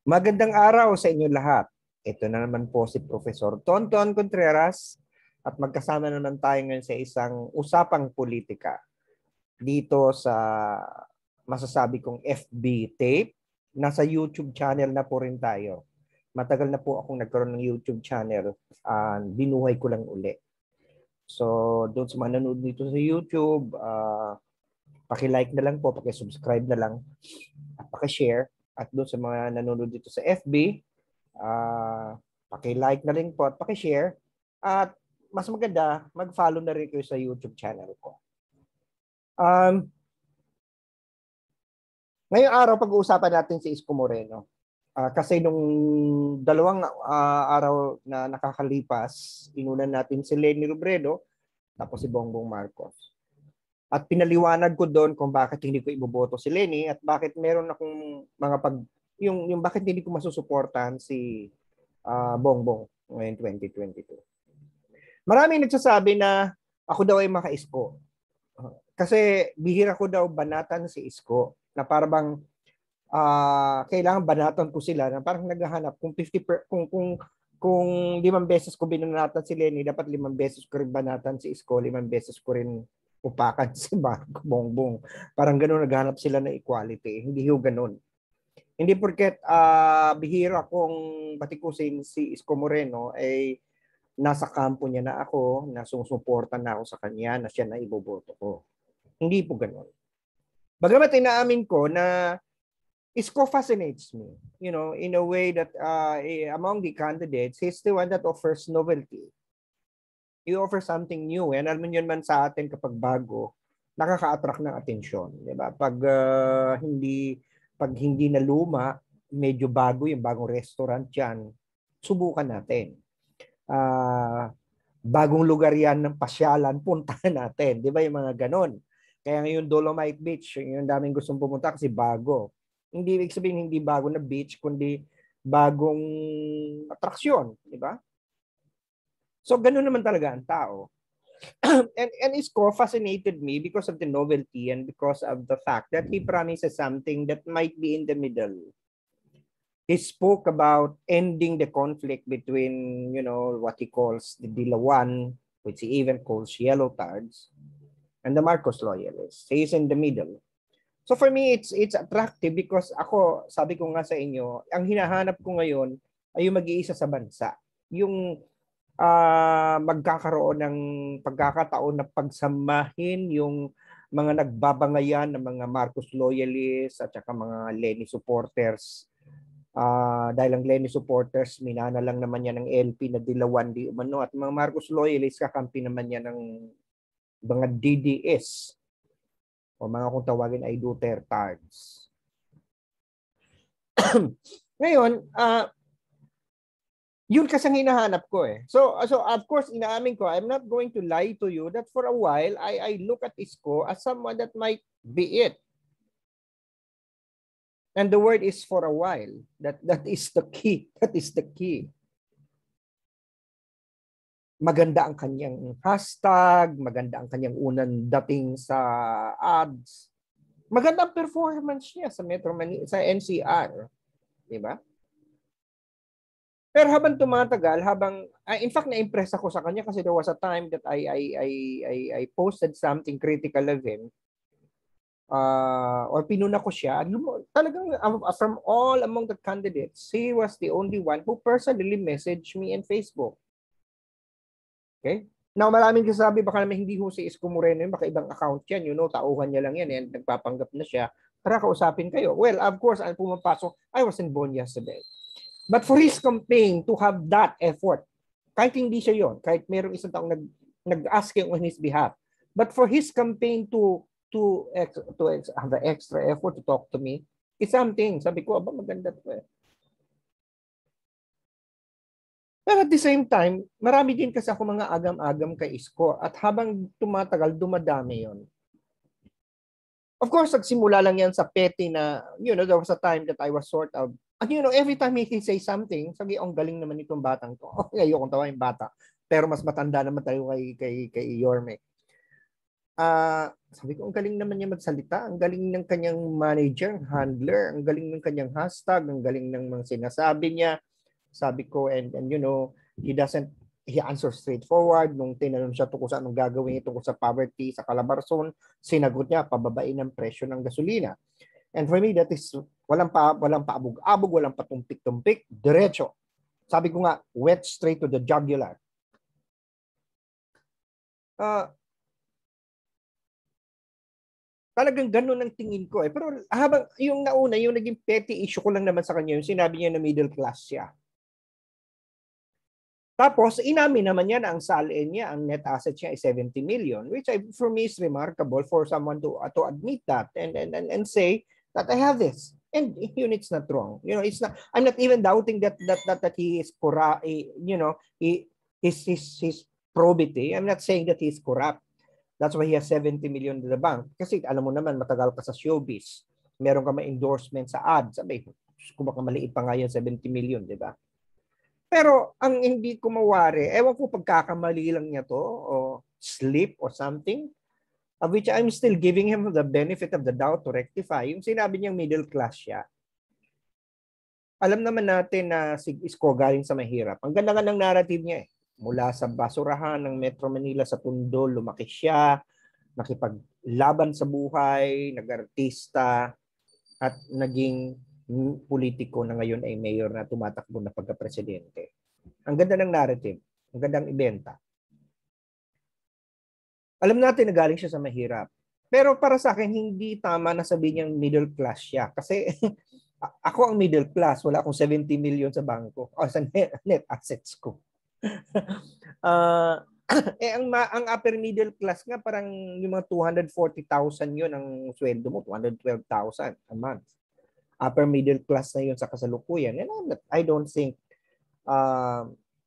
Magandang araw sa inyo lahat. Ito na naman po si Professor Tonton Contreras at magkasama naman tayo ngayon sa isang usapang politika dito sa masasabi kong FB tape. Nasa YouTube channel na po rin tayo. Matagal na po akong nagkaroon ng YouTube channel. Binuhay ko lang uli. So, doon sa mga nanonood dito sa YouTube, paki-like na lang po, paki-subscribe na lang, at paki-share. At doon sa mga nanonood dito sa FB, paki-like na rin po at paki-share. At mas maganda, mag-follow na rin kayo sa YouTube channel ko. Ngayong araw, pag-uusapan natin si Isko Moreno. Kasi nung dalawang araw na nakakalipas, inunan natin si Leni Robredo, tapos si Bongbong Marcos. At pinaliwanag ko doon kung bakit hindi ko iboboto si Leni at bakit meron akong mga yung bakit hindi ko masusuportahan si Bongbong ngayon 2022. Maraming nagsasabi na ako daw ay maka-Isko. Kasi bihira ko daw banatan si Isko na para bang kailangan banatan ko sila na parang naghahanap kung 5 beses ko binanatan si Leni, dapat 5 beses ko rin banatan si Isko, 5 beses ko rin upakan si Bongbong. Parang gano'n naghanap sila ng equality. Hindi ho gano'n. Hindi porket bihira kong batikusin si Isko Moreno ay nasa kampo niya na ako, nasusuportan na ako sa kanya, na siya na iboboto ko. Hindi po gano'n. Bagamat inaamin ko na Isko fascinates me, in a way that among the candidates, he's the one that offers novelty. He offers something new. And alam mo yun man sa atin kapag bago, nakaka-attract ng atensyon. Diba? Pag hindi na luma, medyo bago yung bagong restaurant yan, subukan natin. Bagong lugar yan ng pasyalan, puntahan natin. Di ba yung mga ganon? Kaya ngayon Dolomite Beach, yung daming gustong pumunta kasi bago. Hindi ibig sabihin hindi bago na beach, kundi bagong atraksyon. Di ba? So, ganun naman talaga ang tao. and Isko fascinated me because of the novelty and because of the fact that he promises something that might be in the middle. He spoke about ending the conflict between, what he calls the Dilawan, which he even calls yellow cards, and the Marcos loyalists. He is in the middle. So for me, it's attractive because ako, sabi ko nga sa inyo, ang hinahanap ko ngayon ay yung mag-iisa sa bansa. Yung magkakaroon ng pagkakataon na pagsamahin yung mga nagbabangayan ng mga Marcos loyalists at saka mga Leni supporters. Dahil ang Leni supporters, minana lang naman yan ng LP na Dilawan di umano at mga Marcos loyalists, kakampi naman yan ng mga DDS o mga kung tawagin ay Dutertards. Ngayon, yun kasi ang hinahanap ko eh. So of course, inaamin ko, I'm not going to lie to you that for a while, I look at Isko as someone that might be it. And the word is for a while. That is the key. That is the key. Maganda ang kanyang hashtag, maganda ang kanyang unang dating sa ads. Maganda ang performance niya sa Metro Manila, sa NCR. Di ba? Pero habang tumatagal, in fact, na-impress ako sa kanya kasi there was a time that I posted something critical of him. Or pinuna ko siya. Talagang from all among the candidates, he was the only one who personally messaged me in Facebook. Okay? Now, maraming kasabi, baka naman hindi ho si Isko Moreno yun, baka ibang account yan, tauhan niya lang yan, and nagpapanggap na siya. Tara, kausapin kayo. Well, of course, ang pumapasok, I was in Bonn yesterday. But for his campaign to have that effort, kahit hindi siya yon, kahit merong isang taong nag-ask on his behalf, but for his campaign to have the extra effort to talk to me, it's something. Sabi ko, maganda to eh. Pero at the same time, marami din kasi ako mga agam-agam kay Isko at habang tumatagal, dumadami yon. Of course, nagsimula lang yan sa petty na, there was a time that I was sort of, and every time he say something, sabi, ang galing naman itong batang to. Okay, ayokong tawa yung bata. Pero mas matanda naman tayo kay Yorme. Sabi ko, ang galing naman niya magsalita, ang galing ng kanyang manager, handler, ang galing ng kanyang hashtag, ang galing ng mga sinasabi niya. Sabi ko, and you know, he answers straightforward. Nung tinanong siya tungkol sa anong gagawin niya tungkol sa poverty, sa Calabarzon, sinagot niya, pababain ng presyo ng gasolina. And for me, that is, walang paabog-abog, walang patumpik-tumpik, diretso. Sabi ko nga, wet straight to the jugular. Talagang ganun ang tingin ko eh. Pero habang yung nauna, yung naging petty issue ko lang naman sa kanya, yung sinabi niya na middle class siya. Tapos, inamin naman niya na ang salin niya, ang net asset niya is 70 million, which for me is remarkable for someone to admit that and say that I have this. And yun, it's not wrong. You know, it's not. I'm not even doubting that he is corrupt. You know, his probity. I'm not saying that he is corrupt. That's why he has 70 million in the bank. Kasi alam mo naman, matagal ka sa showbiz. Meron ka ma-endorsement sa ads. Sabi, kung baka maliit pa nga yan, 70 million, di ba? Pero ang hindi ko mawari, ewan ko pagkakamali lang niya to, o slip or something, of which I'm still giving him the benefit of the doubt to rectify. Yung sinabi niyang middle class siya, alam naman natin na si Isko galing sa mahirap. Ang ganda nga ng narrative niya eh. Mula sa basurahan ng Metro Manila sa Tondo, lumaki siya, nakipaglaban sa buhay, nag-artista, at naging politiko na ngayon ay mayor na tumatakbo na pagka-presidente. Ang ganda ng narrative, ang gandang ibenta. Alam natin na galing siya sa mahirap. Pero para sa akin, hindi tama na sabihin niyang middle class siya. Kasi ako ang middle class, wala akong 70 million sa bangko o sa net assets ko. Ang upper middle class nga parang yung mga 240,000 yun ang sweldo mo, 212,000 a month. Upper middle class na yun sa kasalukuyan. And I don't think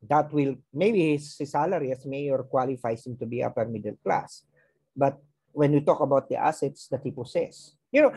that will, maybe his salary as mayor qualifies him to be upper middle class. But when we talk about the assets that he possesses, you know,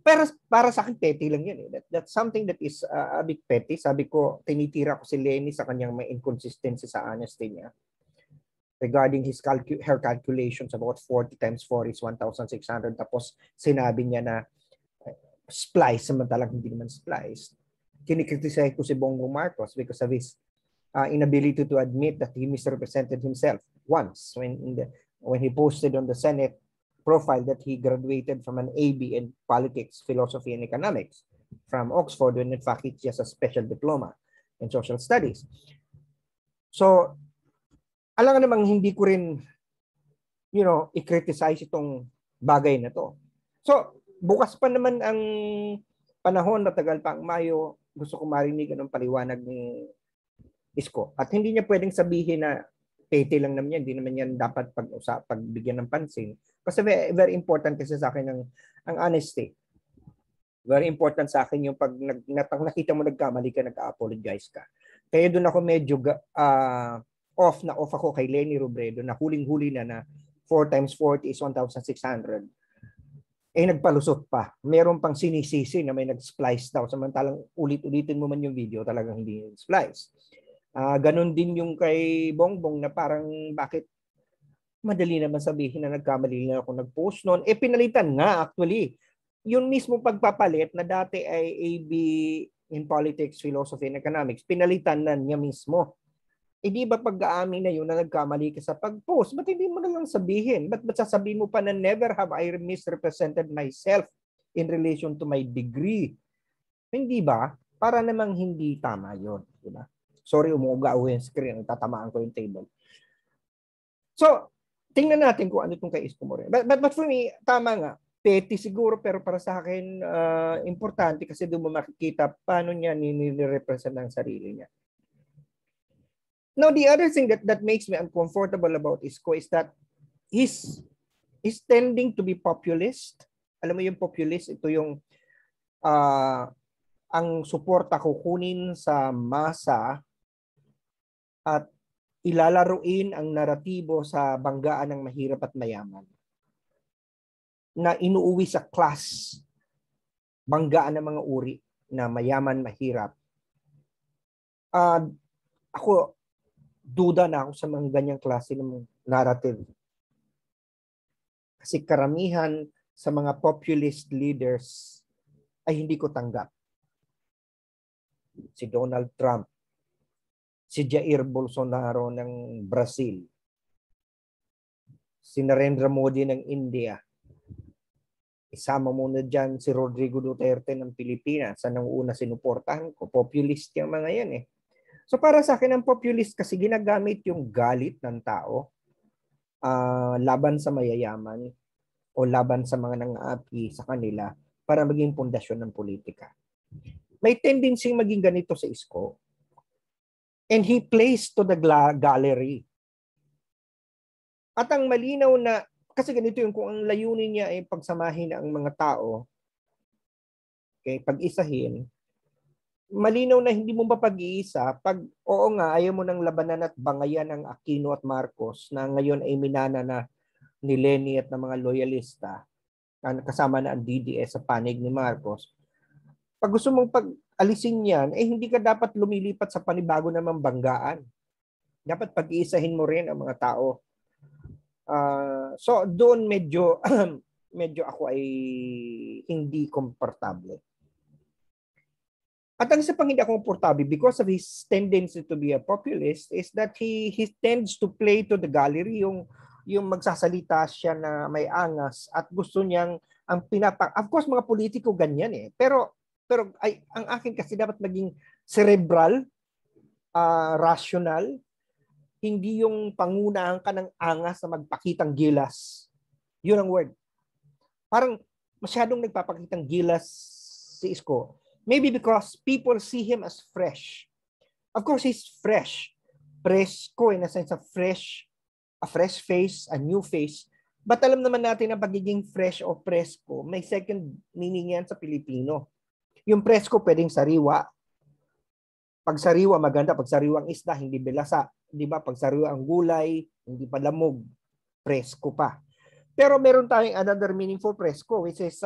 para sa akin, petty lang yan. That's something that is a bit petty. Sabi ko, tinitira ko si Lenny sa kanyang may inconsistency sa honesty niya regarding her calculations about 40 times 4 is 1,600. Tapos sinabi niya na splice, samantalang hindi naman splice. Kinikritisize ko si Bongbong Marcos because of his inability to admit that he misrepresented himself once when he posted on the Senate profile that he graduated from an AB in politics, philosophy, and economics from Oxford, when in fact it's just a special diploma in social studies. So, alam nga namang hindi ko rin, i-criticize itong bagay na to. So, bukas pa naman ang panahon, matagal pa ang Mayo, gusto ko marinig ng paliwanag ni Isko. At hindi niya pwedeng sabihin na pete lang naman yan, hindi naman yan dapat pagbigyan ng pansin. Kasi very important kasi sa akin ang honesty. Very important sa akin yung pag nakita mo nagkamali ka, nag-apologize ka. Kaya doon ako medyo off ako kay Lenny Robredo na huling-huli na 4 times 40 is 1,600. Nagpalusot pa. Meron pang sinisisi na may nag-splice daw. Samantalang ulit-ulitin mo man yung video, talagang hindi nag-splice. Ganon din yung kay Bongbong na parang bakit madali naman sabihin na nagkamali na ako nag-post noon. Pinalitan nga actually. Yung mismo pagpapalit na dati ay AB in politics, philosophy, and economics, pinalitan na niya mismo. Di ba pag-aamin na yun na nagkamali ka sa pag-post? Ba't hindi mo na lang sabihin? Ba't sasabihin mo pa na never have I misrepresented myself in relation to my degree? Hindi ba? Para namang hindi tama yun. Diba? Sorry, umuuga yung screen. Tatamaan ko yung table. So, tingnan natin kung ano itong kay Isko Moreno. But for me, tama nga. Petty siguro, pero para sa akin, importante kasi doon mo makikita paano niya nire-represent ang sarili niya. Now, the other thing that makes me uncomfortable about Isko is that he's tending to be populist. Alam mo yung populist, ito yung ang suporta kukunin sa masa at ilalaruin ang naratibo sa banggaan ng mahirap at mayaman na inuuwi sa class, banggaan ng mga uri na mayaman, mahirap. Ako, duda na ako sa mga ganyang klase ng narrative. Kasi karamihan sa mga populist leaders ay hindi ko tanggap. Si Donald Trump, si Jair Bolsonaro ng Brazil, si Narendra Modi ng India. Isama mo na dyan si Rodrigo Duterte ng Pilipinas. Anong una sinuportahan ko? Populist yung mga yan eh. So para sa akin, ang populist kasi ginagamit yung galit ng tao laban sa mayayaman o laban sa mga nang-aapi sa kanila para maging pundasyon ng politika. May tendency maging ganito sa Isko. And he plays to the gallery. At ang malinaw na, kasi ganito yung kung ang layunin niya ay pagsamahin ang mga tao, okay, pag-isahin, malinaw na hindi mo mapag-iisa pag, oo nga, ayaw mo ng labanan at bangayan ng Aquino at Marcos na ngayon ay minana na ni Leni at ng mga loyalista, kasama na ang DDS sa panig ni Marcos. Pag gusto mong pag-alisin yan, eh hindi ka dapat lumilipat sa panibago namang banggaan. Dapat pag-iisahin mo rin ang mga tao. So doon medyo ako ay hindi komportable. At ang isa pang hindi ako komportable because of his tendency to be a populist is that he tends to play to the gallery, yung magsasalita siya na may angas at gusto niyang of course mga politiko ganyan eh. Pero ang akin kasi dapat maging cerebral, rational, hindi yung pangunahan ka ng angas na magpakitang gilas. Yun ang word. Parang masyadong nagpapakitang gilas si Isko. Maybe because people see him as fresh. Of course, he's fresh. Fresco in a sense of fresh, a fresh face, a new face. But alam naman natin na pagiging fresh o fresco, may second meaning yan sa Pilipino. Yung fresco pwedeng sariwa. Pag sariwa, maganda. Pag sariwa ang isda, hindi bilasa. Di ba? Pag sariwa ang gulay, hindi pa lamog. Fresco pa. Pero meron tayong another meaning for fresco, which is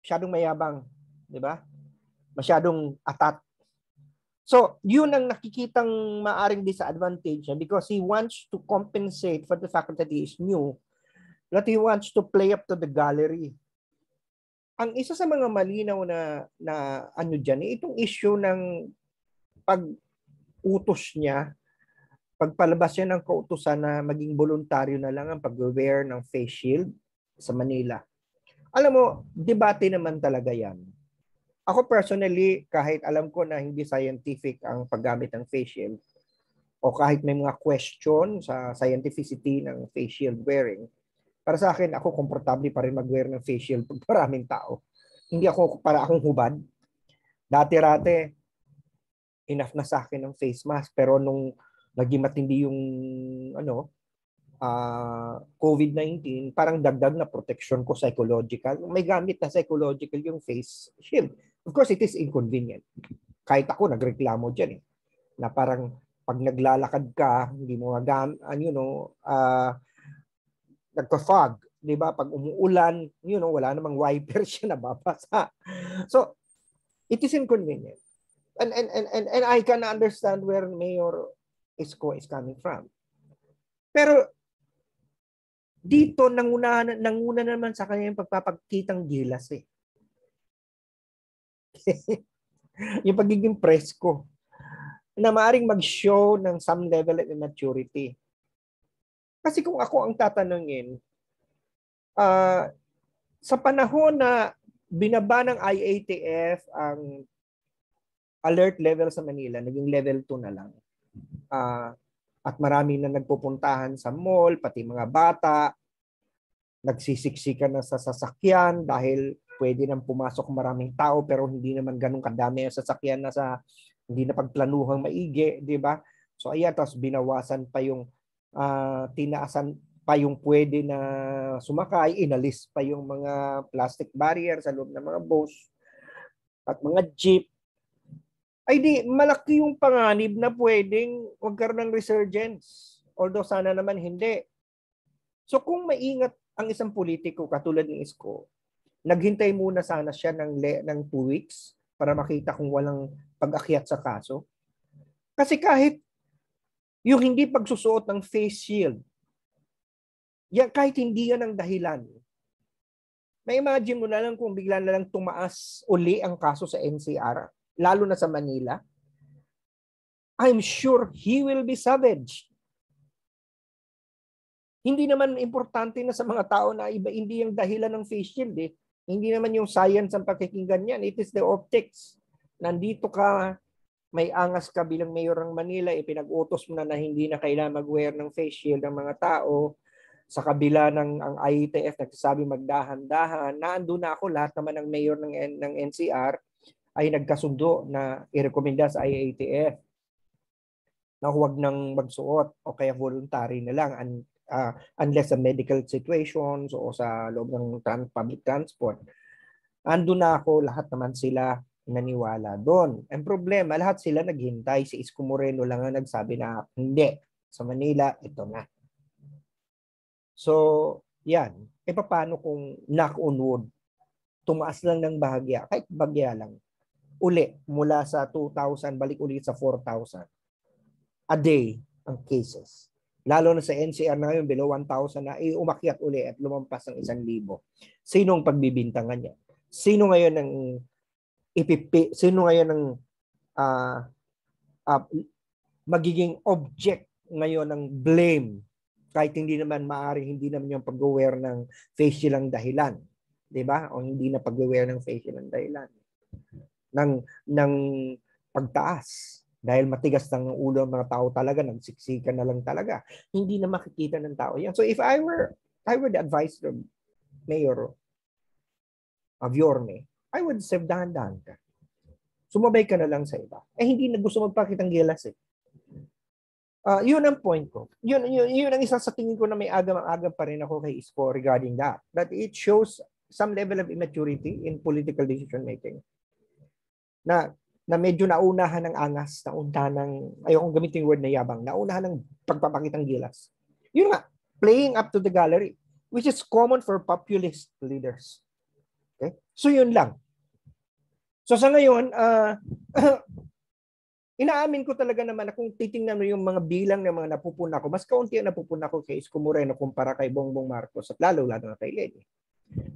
masyadong mayabang. Di ba? Masyadong atat. So, yun ang nakikitang maaring disadvantage niya because he wants to compensate for the fact that he is new, that he wants to play up to the gallery. Ang isa sa mga malinaw na ano dyan, itong issue ng pag-utos niya, pagpalabas niya ng kautusan na maging voluntaryo na lang ang pag-wear ng face shield sa Manila. Alam mo, debate naman talaga yan. Ako personally, kahit alam ko na hindi scientific ang paggamit ng face shield, o kahit may mga question sa scientificity ng face shield wearing, para sa akin, ako komportable pa rin mag-wear ng face shield pag maraming tao. Hindi ako para akong hubad. Dati-rate, enough na sa akin ng face mask. Pero nung naging matindi yung COVID-19, parang dagdag na protection ko psychological. May gamit na psychological yung face shield. Of course, it is inconvenient. Kahit ako, nagreklamo dyan eh. Na parang pag naglalakad ka, hindi mo nagka-fog. Diba? Pag umuulan, wala namang wiper siya nababasa. So, it is inconvenient. And I can understand where Mayor Isko is coming from. Pero, dito, nanguna naman sa kanya yung pagpapakitang gilas eh. Yung pagiging presko na maaring mag-show ng some level of immaturity. Kasi kung ako ang tatanungin, sa panahon na binaba ng IATF ang alert level sa Manila, naging level 2 na lang. At marami na nagpupuntahan sa mall, pati mga bata, nagsisiksikan na sa sasakyan dahil pwede nang pumasok maraming tao pero hindi naman ganun kadami ang sasakyan na hindi na pagplanuhang maigi, di ba? So ayan, tapos binawasan pa yung tinaasan pa yung pwede na sumakay, inalis pa yung mga plastic barrier sa loob ng mga bus at mga jeep. Ay di, malaki yung panganib na pwedeng magkaroon ng resurgence. Although sana naman hindi. So kung maingat ang isang politiko katulad ng Isko, naghintay muna sana siya ng 2 weeks para makita kung walang pag-akyat sa kaso. Kasi kahit yung hindi pagsusuot ng face shield, Yan, kahit hindi yan ang dahilan. May imagine mo na lang kung bigla na lang tumaas uli ang kaso sa NCR, lalo na sa Manila. I'm sure he will be savage. Hindi naman importante na sa mga tao na iba, hindi yung dahilan ng face shield eh. Hindi naman yung science ang pakikinggan yan. It is the optics. Nandito ka, may angas ka bilang mayor ng Manila, ipinag-utos mo na hindi na kailangan mag-wear ng face shield ng mga tao. Sa kabila ng ang IATF nagsasabi magdahan-dahan, naandun na ako, lahat naman ng mayor ng NCR ay nagkasundo na irekomenda sa IATF na huwag nang magsuot o kaya voluntary na lang unless sa medical situations o sa loob ng public transport. Andun na ako, lahat naman sila naniwala doon. Ang problema, lahat sila naghintay. Si Isko Moreno lang ang nagsabi na hindi. Sa Manila, ito na. So, yan. E paano kung knock on wood, tumaas lang ng bahagya, kahit bahagya lang, uli, mula sa 2,000, balik ulit sa 4,000 a day ang cases. Lalo na sa NCR na ngayon, below 1,000 na, umakyat uli at lumampas ng 1,000. Sino ang pagbibintangan niya? Sino ngayon ang sino ngayon ang magiging object ngayon ng blame? Kahit hindi naman maaaring hindi naman yung pag-wear ng face shield ang dahilan. 'Di ba? O hindi na pag-wear ng face shield ang dahilan. Ng pagtaas. Dahil matigas ng ulo ng mga tao talaga, nagsiksikan na lang talaga. Hindi na makikita ng tao yan. So if I would advise the mayor of Yorme, I would say dahan-dahan ka. Sumabay ka na lang sa iba. Hindi na gusto magpakitang gilas eh. Yun ang point ko. Yun ang isa sa tingin ko na may agam-agam pa rin ako kay Isko regarding that. That it shows some level of immaturity in political decision making. Na medyo naunahan ng angas, ayokong gamitin yung word na yabang, naunahan ng pagpapakitang gilas. Yun nga, playing up to the gallery, which is common for populist leaders. Okay? So yun lang. So sa ngayon, inaamin ko talaga naman na kung titingnan mo yung mga bilang ng mga napupuna ko, mas kaunti ang napupuna ko kay Isko Moreno kumpara kay Bongbong Marcos at lalo na kay Lenny.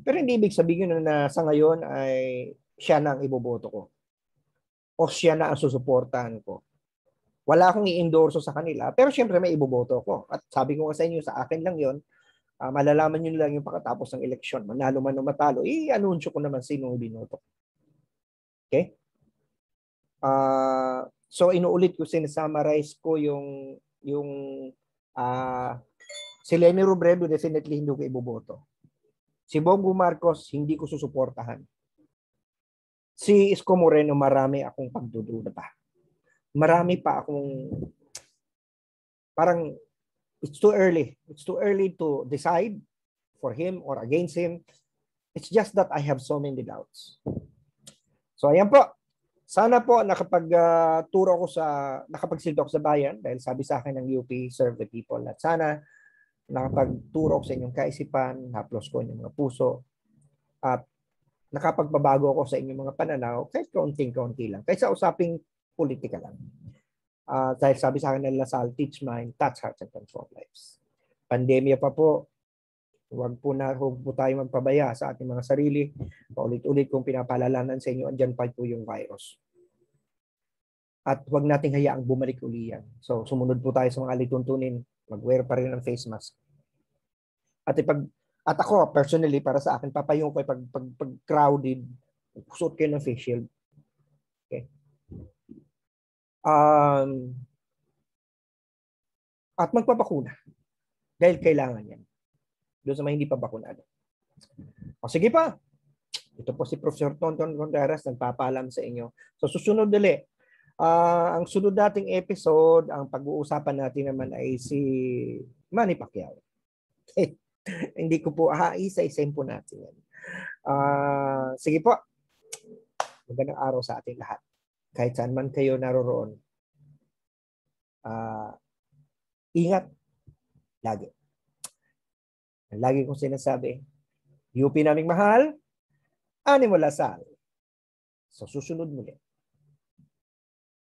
Pero hindi ibig sabihin na sa ngayon ay siya na ang iboboto ko o siya na ang susuportahan ko. Wala akong i-endorso sa kanila, pero syempre may iboboto ko. At sabi ko nga sa inyo, sa akin lang yon, malalaman nyo lang yung pagkatapos ng eleksyon. Manalo man o matalo, i-anunsyo ko naman sino ang binoto. Okay? So inuulit ko, sinasummarize ko yung si Leni Robredo, definitely hindi ko iboboto. Si Bongbong Marcos, hindi ko susuportahan. Si Isko Moreno, marami akong pagdududa pa. Marami pa akong parang it's too early. It's too early to decide for him or against him. It's just that I have so many doubts. So ayan po. Sana po nakapagturo ako nakapagsildo ako sa bayan dahil sabi sa akin ng UP, serve the people. At sana nakapagturo ako sa inyong kaisipan, haplos ko inyong mga puso, at nakapagbabago ako sa inyong mga pananaw, kahit kaunting-kaunti lang. Kahit sa usaping politika lang. Dahil sabi sa akin ng Lasal, teach mind, touch hearts, and transform lives. Pandemya pa po, huwag po tayo magpabaya sa ating mga sarili. Paulit-ulit kong pinapaalalanan sa inyo, andyan pa po yung virus. At huwag nating hayaang bumalik uli yan. So, sumunod po tayo sa mga alituntunin, mag-wear pa rin ng face mask. At ako, personally, para sa akin, papayong ko pag crowded, suot kayo ng face shield. Okay? At magpapakuna. Dahil kailangan yan. Doon sa mga hindi pa bakunado. O sige pa. Ito po si Professor Tonton Contreras, nagpapaalam sa inyo. So susunod ulit. Ang sunod nating episode, ang pag-uusapan natin naman ay si Manny Pacquiao. Hindi ko po, isa-isayin po natin yan. Sige po. Magandang araw sa ating lahat. Kahit saan man kayo naroroon. Ingat. Lagi. Lagi kong sinasabi, UP naming mahal, Animo Lasal. So susunod muli.